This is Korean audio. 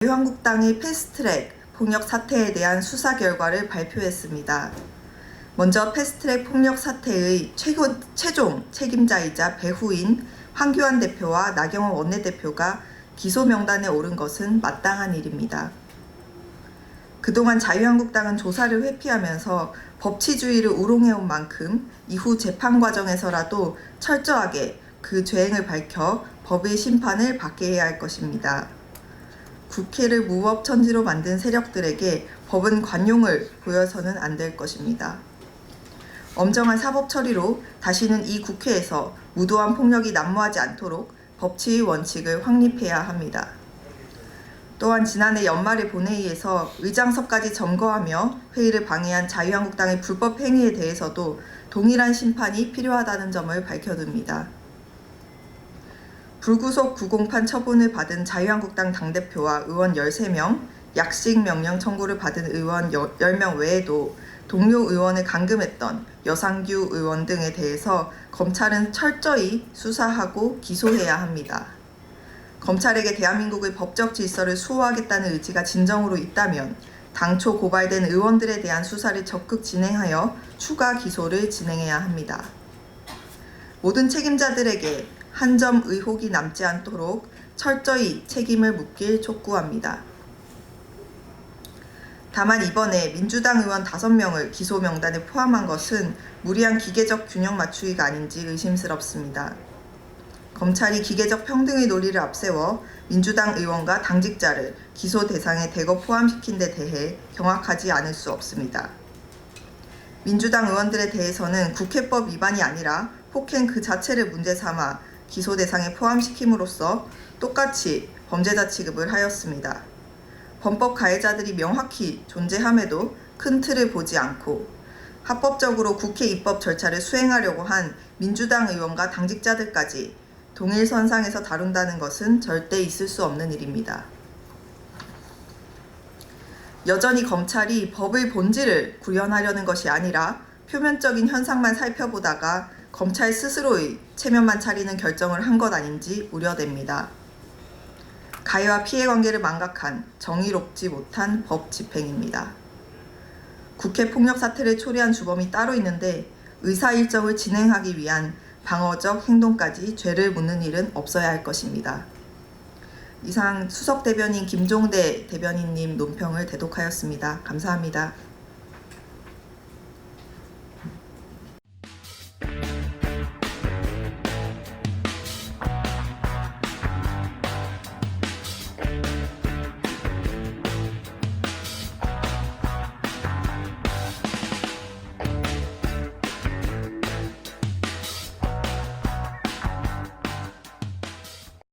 자유한국당의 패스트트랙 폭력 사태에 대한 수사 결과를 발표했습니다. 먼저 패스트트랙 폭력 사태의 최종 책임자이자 배후인 황교안 대표와 나경원 원내대표가 기소 명단에 오른 것은 마땅한 일입니다. 그동안 자유한국당은 조사를 회피하면서 법치주의를 우롱해온 만큼 이후 재판 과정에서라도 철저하게 그 죄행을 밝혀 법의 심판을 받게 해야 할 것입니다. 국회를 무법천지로 만든 세력들에게 법은 관용을 보여서는 안 될 것입니다. 엄정한 사법 처리로 다시는 이 국회에서 무도한 폭력이 난무하지 않도록 법치의 원칙을 확립해야 합니다. 또한 지난해 연말의 본회의에서 의장석까지 점거하며 회의를 방해한 자유한국당의 불법 행위에 대해서도 동일한 심판이 필요하다는 점을 밝혀둡니다. 불구속 구공판 처분을 받은 자유한국당 당대표와 의원 13명, 약식 명령 청구를 받은 의원 10명 외에도 동료 의원을 감금했던 여상규 의원 등에 대해서 검찰은 철저히 수사하고 기소해야 합니다. 검찰에게 대한민국의 법적 질서를 수호하겠다는 의지가 진정으로 있다면 당초 고발된 의원들에 대한 수사를 적극 진행하여 추가 기소를 진행해야 합니다. 모든 책임자들에게 한 점 의혹이 남지 않도록 철저히 책임을 묻길 촉구합니다. 다만 이번에 민주당 의원 5명을 기소 명단에 포함한 것은 무리한 기계적 균형 맞추기가 아닌지 의심스럽습니다. 검찰이 기계적 평등의 논리를 앞세워 민주당 의원과 당직자를 기소 대상에 대거 포함시킨 데 대해 경악하지 않을 수 없습니다. 민주당 의원들에 대해서는 국회법 위반이 아니라 폭행 그 자체를 문제 삼아 기소 대상에 포함시킴으로써 똑같이 범죄자 취급을 하였습니다. 범법 가해자들이 명확히 존재함에도 큰 틀을 보지 않고 합법적으로 국회 입법 절차를 수행하려고 한 민주당 의원과 당직자들까지 동일선상에서 다룬다는 것은 절대 있을 수 없는 일입니다. 여전히 검찰이 법의 본질을 구현하려는 것이 아니라 표면적인 현상만 살펴보다가 검찰 스스로의 체면만 차리는 결정을 한 것 아닌지 우려됩니다. 가해와 피해 관계를 망각한 정의롭지 못한 법 집행입니다. 국회 폭력 사태를 초래한 주범이 따로 있는데 의사 일정을 진행하기 위한 방어적 행동까지 죄를 묻는 일은 없어야 할 것입니다. 이상 수석 대변인 김종대 대변인님 논평을 대독하였습니다. 감사합니다.